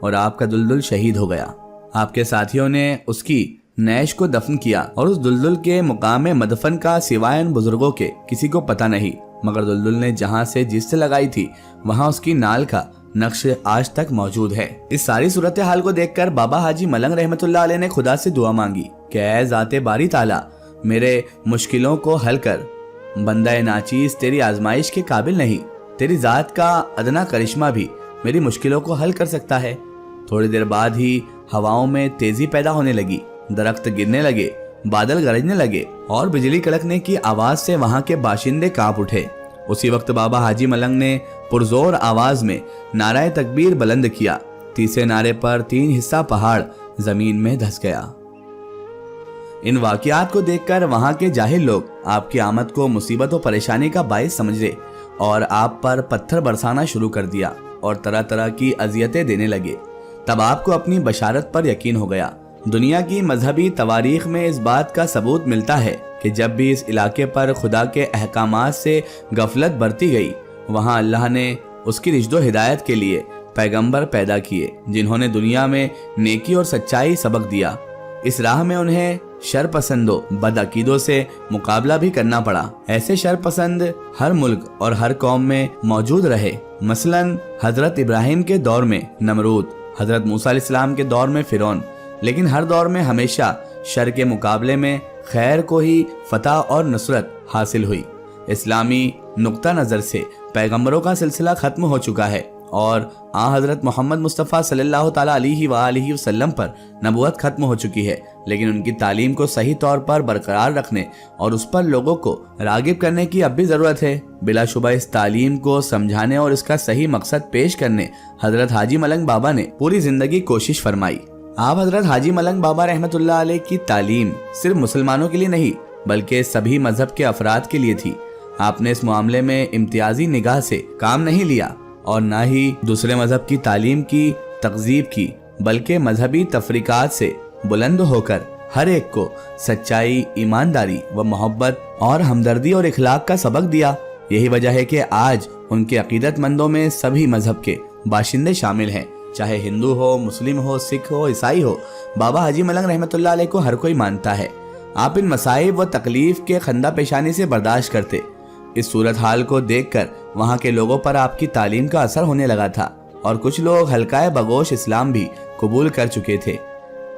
اور آپ کا دلدل شہید ہو گیا۔ آپ کے ساتھیوں نے اس کی نیش کو دفن کیا اور اس دلدل کے مقام مدفن کا سوائے ان بزرگوں کے کسی کو پتہ نہیں، مگر دلدل نے جہاں سے جس سے لگائی تھی وہاں اس کی نال کا نقش آج تک موجود ہے۔ اس ساری صورتحال کو دیکھ کر بابا حاجی ملنگ رحمت اللہ علیہ نے خدا سے دعا مانگی کہ اے ذات باری تعالیٰ میرے مشکلوں کو حل کر، بندہ ناچیز تیری آزمائش کے قابل نہیں، تیری ذات کا ادنا کرشمہ بھی میری مشکلوں کو حل کر سکتا ہے۔ تھوڑی دیر بعد ہی ہواؤں میں تیزی پیدا ہونے لگی، درخت گرنے لگے، بادل گرجنے لگے اور بجلی کڑکنے کی آواز سے وہاں کے باشندے کانپ اٹھے۔ اسی وقت بابا حاجی ملنگ نے پرزور آواز میں نعرہ تکبیر بلند کیا۔ تیسرے نعرے پر 3 حصہ پہاڑ زمین میں دھس گیا۔ ان واقعات کو دیکھ کر وہاں کے جاہل لوگ آپ کی آمد کو مصیبت و پریشانی کا باعث سمجھ لے اور آپ پر پتھر برسانا شروع کر دیا اور طرح طرح کی اذیتیں دینے لگے۔ تب آپ کو اپنی بشارت پر یقین ہو گیا۔ دنیا کی مذہبی تواریخ میں اس بات کا ثبوت ملتا ہے کہ جب بھی اس علاقے پر خدا کے احکامات سے غفلت برتی گئی، وہاں اللہ نے اس کی رشد و ہدایت کے لیے پیغمبر پیدا کیے جنہوں نے دنیا میں نیکی اور سچائی سبق دیا۔ اس راہ میں انہیں شر پسندوں بد عقیدوں سے مقابلہ بھی کرنا پڑا۔ ایسے شر پسند ہر ملک اور ہر قوم میں موجود رہے۔ مثلاً حضرت ابراہیم کے دور میں نمرود، حضرت موسیٰ علیہ السلام کے دور میں فرعون، لیکن ہر دور میں ہمیشہ شر کے مقابلے میں خیر کو ہی فتح اور نصرت حاصل ہوئی۔ اسلامی نقطہ نظر سے پیغمبروں کا سلسلہ ختم ہو چکا ہے اور حضرت محمد مصطفیٰ صلی اللہ تعالیٰ علیہ وآلہ وسلم پر نبوت ختم ہو چکی ہے، لیکن ان کی تعلیم کو صحیح طور پر برقرار رکھنے اور اس پر لوگوں کو راغب کرنے کی اب بھی ضرورت ہے۔ بلا شبہ اس تعلیم کو سمجھانے اور اس کا صحیح مقصد پیش کرنے حضرت حاجی ملنگ بابا نے پوری زندگی کوشش فرمائی۔ آپ حضرت حاجی ملنگ بابا رحمت اللہ علیہ کی تعلیم صرف مسلمانوں کے لیے نہیں بلکہ سبھی مذہب کے افراد کے لیے تھی۔ آپ نے اس معاملے میں امتیازی نگاہ سے کام نہیں لیا اور نہ ہی دوسرے مذہب کی تعلیم کی تکذیب کی، بلکہ مذہبی تفریقات سے بلند ہو کر ہر ایک کو سچائی، ایمانداری و محبت اور ہمدردی اور اخلاق کا سبق دیا۔ یہی وجہ ہے کہ آج ان کے عقیدت مندوں میں سبھی مذہب کے باشندے شامل ہیں، چاہے ہندو ہو، مسلم ہو، سکھ ہو، عیسائی ہو۔ بابا حاجی ملنگ رحمت اللہ علیہ کو ہر کوئی مانتا ہے۔ آپ ان مصائب و تکلیف کے خندہ پیشانی سے برداشت کرتے۔ اس صورتحال کو دیکھ کر وہاں کے لوگوں پر آپ کی تعلیم کا اثر ہونے لگا تھا اور کچھ لوگ حلقۂ بگوش اسلام بھی قبول کر چکے تھے۔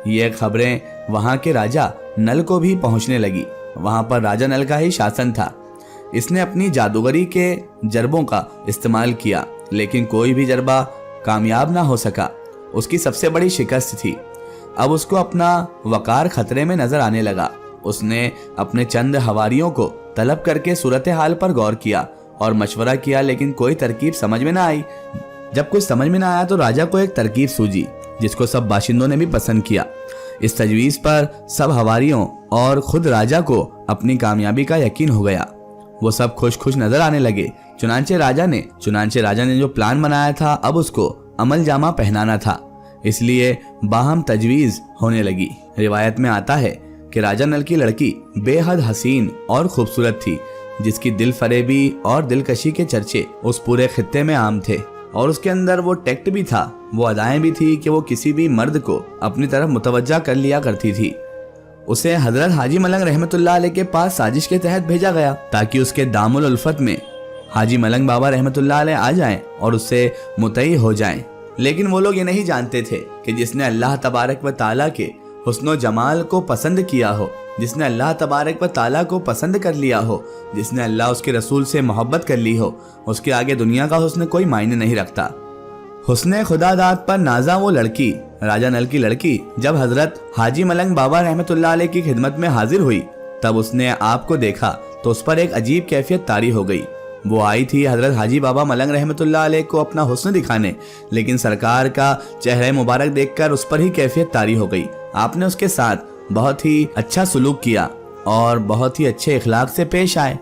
یہ خبریں وہاں کے راجہ نل کو بھی پہنچنے لگی۔ وہاں پر راجہ نل کا ہی شاسن تھا۔ اس نے اپنی جادوگری کے جربوں کا استعمال کیا، لیکن کوئی بھی جربہ کامیاب نہ ہو سکا۔ اس کی سب سے بڑی شکست تھی۔ اب اس کو اپنا وقار خطرے میں نظر آنے لگا۔ اس نے اپنے چند حواریوں کو طلب کر کے صورتحال پر غور کیا اور مشورہ کیا، لیکن کوئی ترکیب سمجھ میں نہ آئی۔ جب کچھ سمجھ میں نہ آیا تو راجہ کو ایک ترکیب سوجی جس کو سب باشندوں نے بھی پسند کیا۔ اس تجویز پر سب حواریوں اور خود راجہ کو اپنی کامیابی کا یقین ہو گیا۔ وہ سب خوش نظر آنے لگے۔ چنانچہ راجہ نے جو پلان بنایا تھا اب اس کو عمل جامہ پہنانا تھا، اس لیے باہم تجویز ہونے لگی۔ روایت میں آتا ہے کہ راجہ نل کی لڑکی بے حد حسین اور خوبصورت تھی، جس کی دل فریبی اور دلکشی کے چرچے اس پورے خطے میں عام تھے، اور اس کے اندر وہ ٹیکٹ بھی تھا، وہ ادائیں بھی تھی کہ وہ کسی بھی مرد کو اپنی طرف متوجہ کر لیا کرتی تھی۔ اسے حضرت حاجی ملنگ رحمت اللہ علیہ کے پاس سازش کے تحت بھیجا گیا تاکہ اس کے دام الالفت میں حاجی ملنگ بابا رحمت اللہ علیہ آ جائیں اور اس سے مطیع ہو جائیں۔ لیکن وہ لوگ یہ نہیں جانتے تھے کہ جس نے اللہ تبارک و تعالیٰ کے حسن و جمال کو پسند کیا ہو، جس نے اللہ تبارک و تعالیٰ کو پسند کر لیا ہو، جس نے اللہ اس کے رسول سے محبت کر لی ہو، اس کے آگے دنیا کا حسن کوئی معنی نہیں رکھتا۔ حسن خدا داد پر نازا وہ لڑکی، راجہ نل کی لڑکی، جب حضرت حاجی ملنگ بابا رحمت اللہ علیہ کی خدمت میں حاضر ہوئی تب اس نے آپ کو دیکھا تو اس پر ایک عجیب کیفیت طاری ہو گئی۔ وہ آئی تھی حضرت حاجی بابا ملنگ رحمت اللہ علیہ کو اپنا حسن دکھانے، لیکن سرکار کا چہرہ مبارک دیکھ کر اس پر ہی کیفیت طاری ہو گئی۔ آپ نے اس کے ساتھ بہت ہی اچھا سلوک کیا اور بہت ہی اچھے اخلاق سے پیش آئے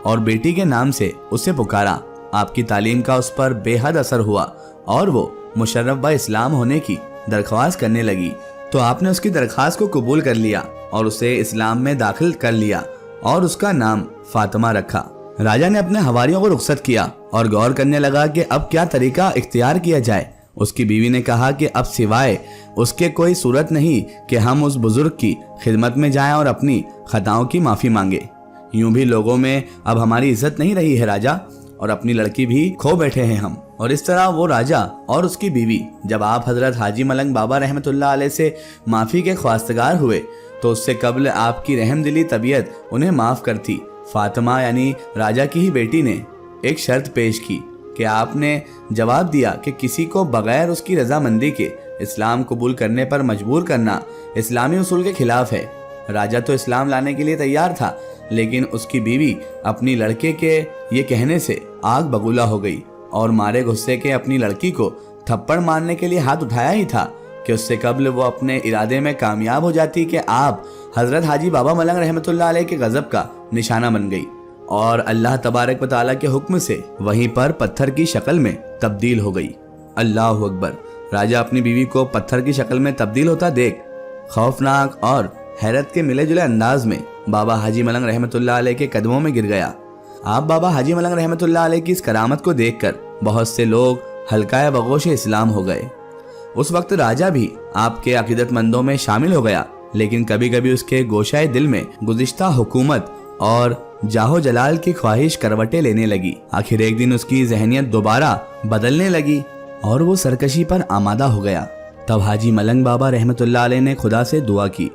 اور بیٹی کے نام سے اسے پکارا۔ آپ کی تعلیم کا اس پر بے حد اثر ہوا اور وہ مشرف با اسلام ہونے کی درخواست کرنے لگی، تو آپ نے اس کی درخواست کو قبول کر لیا اور اسے اسلام میں داخل کر لیا اور اس کا نام فاطمہ رکھا۔ راجہ نے اپنے حواریوں کو رخصت کیا اور غور کرنے لگا کہ اب کیا طریقہ اختیار کیا جائے۔ اس کی بیوی نے کہا کہ اب سوائے اس کے کوئی صورت نہیں کہ ہم اس بزرگ کی خدمت میں جائیں اور اپنی خطاؤں کی معافی مانگے. یوں بھی لوگوں میں اب ہماری عزت نہیں رہی ہے راجا، اور اپنی لڑکی بھی کھو بیٹھے ہیں ہم. اور اس طرح وہ راجا اور اس کی بیوی جب آپ حضرت حاجی ملنگ بابا رحمت اللہ علیہ سے معافی کے خواستگار ہوئے تو اس سے قبل آپ کی رحم دلی طبیعت انہیں معاف کرتی. فاطمہ یعنی راجا کی ہی بیٹی نے ایک شرط پیش کی کہ آپ نے جواب دیا کہ کسی کو بغیر اس کی رضامندی کے اسلام قبول کرنے پر مجبور کرنا اسلامی اصول کے خلاف ہے. راجا تو اسلام لانے کے لیے تیار تھا، لیکن اس کی بیوی اپنی لڑکے کے یہ کہنے سے آگ بگولا ہو گئی اور مارے غصے کے اپنی لڑکی کو تھپڑ مارنے کے لیے ہاتھ اٹھایا ہی تھا کہ اس سے قبل وہ اپنے ارادے میں کامیاب ہو جاتی کہ آپ حضرت حاجی بابا ملنگ رحمت اللہ علیہ کے غضب کا نشانہ بن گئی اور اللہ تبارک و تعالیٰ کے حکم سے وہیں پر پتھر کی شکل میں تبدیل ہو گئی. اللہ اکبر. راجا اپنی بیوی کو پتھر کی شکل میں تبدیل ہوتا دیکھ خوفناک اور حیرت کے ملے جلے انداز میں بابا حاجی ملنگ رحمت اللہ علیہ کے قدموں میں گر گیا. آپ بابا حاجی ملنگ رحمت اللہ علیہ کی اس کرامت کو دیکھ کر بہت سے لوگ حلقۂ بغوش اسلام ہو گئے. اس وقت راجا بھی آپ کے عقیدت مندوں میں شامل ہو گیا، لیکن کبھی کبھی اس کے گوشۂ دل میں گزشتہ حکومت اور جاہو جلال کی خواہش کروٹیں لینے لگی. آخر ایک دن اس کی ذہنیت دوبارہ بدلنے لگی اور وہ سرکشی پر آمادہ ہو گیا. تب حاجی ملنگ بابا رحمت اللہ علیہ نے خدا سے دعا کی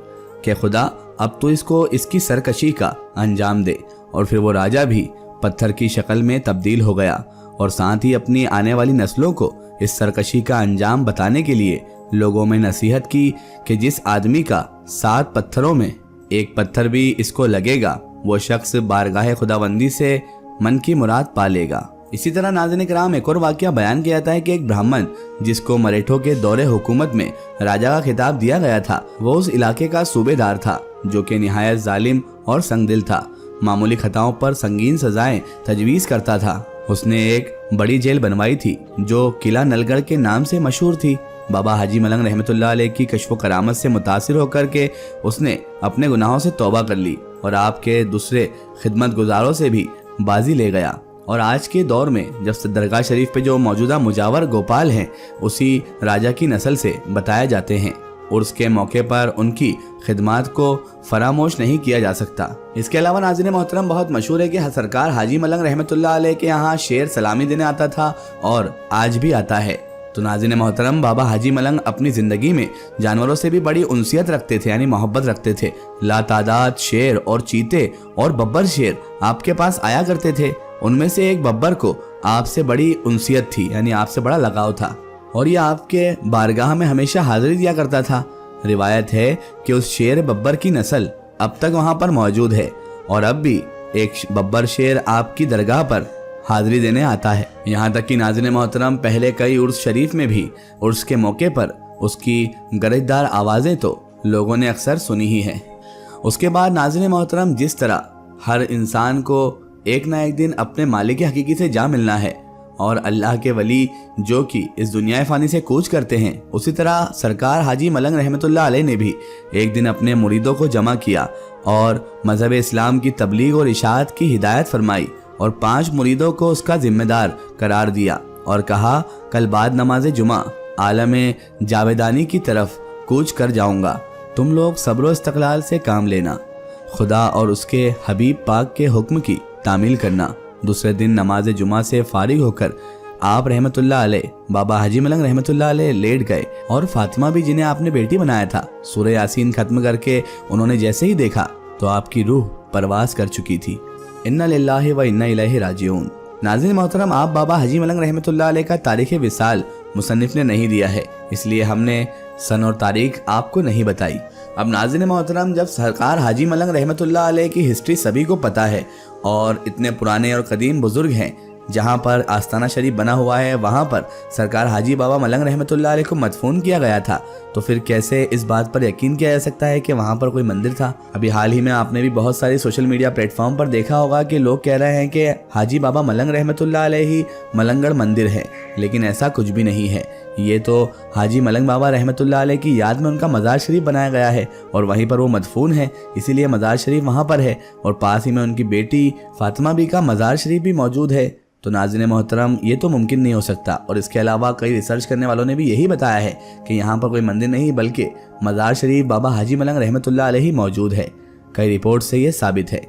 کہ خدا اب تو اس کو اس کی سرکشی کا انجام دے. اور پھر وہ راجا بھی پتھر کی شکل میں تبدیل ہو گیا اور ساتھ ہی اپنی آنے والی نسلوں کو اس سرکشی کا انجام بتانے کے لیے لوگوں میں نصیحت کی کہ جس آدمی کا 7 پتھروں میں ایک پتھر بھی اس کو لگے گا وہ شخص بارگاہ خداوندی سے من کی مراد پا لے گا. اسی طرح ناظرین کرام ایک اور واقعہ بیان کیا جاتا ہے کہ ایک برہمن جس کو مریٹھوں کے دور حکومت میں راجا کا خطاب دیا گیا تھا وہ اس علاقے کا صوبے دار تھا جو کہ نہایت ظالم اور سنگ دل تھا. معمولی خطاؤں پر سنگین سزائیں تجویز کرتا تھا. اس نے ایک بڑی جیل بنوائی تھی جو قلعہ نلگڑھ کے نام سے مشہور تھی. بابا حاجی ملنگ رحمت اللہ علیہ کی کشف و کرامت سے متاثر ہو کر کے اس نے اپنے گناہوں سے توبہ کر لی اور آپ کے دوسرے خدمت گزاروں سے بھی بازی لے گیا. اور آج کے دور میں جب درگاہ شریف پہ جو موجودہ مجاور گوپال ہیں اسی راجا کی نسل سے بتائے جاتے ہیں. عرس کے موقع پر ان کی خدمات کو فراموش نہیں کیا جا سکتا. اس کے علاوہ ناظرین محترم بہت مشہور ہے کہ سرکار حاجی ملنگ رحمت اللہ علیہ کے یہاں شیر سلامی دینے آتا تھا اور آج بھی آتا ہے. تو ناظرین محترم بابا حاجی ملنگ اپنی زندگی میں جانوروں سے بھی بڑی انسیت رکھتے تھے، یعنی محبت رکھتے تھے. لا تعداد شیر اور چیتے اور ببر شیر آپ کے پاس آیا کرتے تھے. ان میں سے ایک ببر کو آپ سے بڑی انسیت تھی، یعنی آپ سے بڑا لگاؤ تھا اور یہ آپ کے بارگاہ میں ہمیشہ حاضری دیا کرتا تھا. روایت ہے کہ اس شیر ببر کی نسل اب تک وہاں پر موجود ہے اور اب بھی ایک ببر شیر آپ کی درگاہ پر حاضری دینے آتا ہے. یہاں تک کہ ناظرین محترم پہلے کئی عرس شریف میں بھی عرس کے موقع پر اس کی گرجدار آوازیں تو لوگوں نے اکثر سنی ہی ہیں. اس کے بعد ناظرین محترم جس طرح ہر انسان کو ایک نہ ایک دن اپنے مالک حقیقی سے جا ملنا ہے اور اللہ کے ولی جو کہ اس دنیا فانی سے کوچ کرتے ہیں، اسی طرح سرکار حاجی ملنگ رحمت اللہ علیہ نے بھی ایک دن اپنے مریدوں کو جمع کیا اور مذہب اسلام کی تبلیغ اور اشاعت کی ہدایت فرمائی اور 5 مریدوں کو اس کا ذمہ دار قرار دیا اور کہا کل بعد نماز جمعہ عالم جاویدانی کی طرف کوچ کر جاؤں گا. تم لوگ صبر و استقلال سے کام لینا، خدا اور اس کے حبیب پاک کے حکم کی تعمیل کرنا. دوسرے دن نماز جمعہ سے فارغ ہو کر آپ رحمت اللہ علیہ بابا حاجی ملنگ رحمت اللہ علیہ لیٹ گئے اور فاطمہ بھی جنہیں آپ نے بیٹی بنایا تھا سورہ یاسین ختم کر کے انہوں نے جیسے ہی دیکھا تو آپ کی روح پرواز کر چکی تھی. انا للہ و انا الیہ راجعون. ناظرین محترم آپ بابا حاجی ملنگ رحمت اللہ علیہ کا تاریخ وصال مصنف نے نہیں دیا ہے، اس لیے ہم نے سن اور تاریخ آپ کو نہیں بتائی. اب ناظرین محترم جب سرکار حاجی ملنگ رحمت اللہ علیہ کی ہسٹری سبھی کو پتا ہے اور اتنے پرانے اور قدیم بزرگ ہیں، جہاں پر آستانہ شریف بنا ہوا ہے وہاں پر سرکار حاجی بابا ملنگ رحمت اللہ علیہ کو مدفون کیا گیا تھا، تو پھر کیسے اس بات پر یقین کیا جا سکتا ہے کہ وہاں پر کوئی مندر تھا؟ ابھی حال ہی میں آپ نے بھی بہت ساری سوشل میڈیا پلیٹ فارم پر دیکھا ہوگا کہ لوگ کہہ رہے ہیں کہ حاجی بابا ملنگ رحمت اللہ علیہ ہی ملنگڑ مندر ہے، لیکن ایسا کچھ بھی نہیں ہے. یہ تو حاجی ملنگ بابا رحمۃ اللہ علیہ کی یاد میں ان کا مزار شریف بنایا گیا ہے اور وہیں پر وہ مدفون ہے، اسی لیے مزار شریف وہاں پر ہے، اور پاس ہی میں ان کی بیٹی فاطمہ بی کا مزار شریف بھی موجود ہے۔ تو ناظرین محترم، یہ تو ممکن نہیں ہو سکتا، اور اس کے علاوہ کئی ریسرچ کرنے والوں نے بھی یہی بتایا ہے کہ یہاں پر کوئی مندر نہیں بلکہ مزار شریف بابا حاجی ملنگ رحمۃ اللہ علیہ ہی موجود ہے۔ کئی رپورٹ سے یہ ثابت ہے۔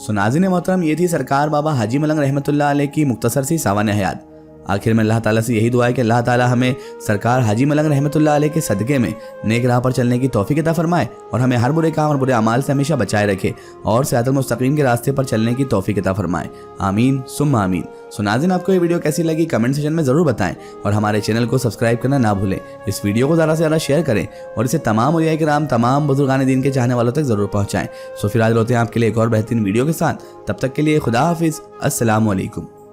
ناظرین محترم، یہ تھی سرکار بابا حاجی ملنگ رحمۃ اللہ علیہ کی مختصر سی سوانح حیات۔ آخر میں اللہ تعالیٰ سے یہی دعا ہے کہ اللہ تعالیٰ ہمیں سرکار حاجی ملنگ رحمۃ اللہ علیہ کے صدقے میں نیک راہ پر چلنے کی توفیق عطا فرمائے اور ہمیں ہر برے کام اور برے اعمال سے ہمیشہ بچائے رکھے اور صراط المستقیم کے راستے پر چلنے کی توفیق عطا فرمائے، آمین ثم آمین۔ ناظرین، آپ کو یہ ویڈیو کیسی لگی کمنٹ سیکشن میں ضرور بتائیں اور ہمارے چینل کو سبسکرائب کرنا نہ بھولیں۔ اس ویڈیو کو زیادہ سے زیادہ شیئر کریں اور اسے تمام اولیاء کرام، تمام بزرگان دین کے چاہنے والوں تک ضرور پہنچائیں۔ پھر حاضر ہوتے ہیں آپ کے لیے ایک اور بہترین ویڈیو کے ساتھ، تب تک کے لیے خدا حافظ، السلام علیکم۔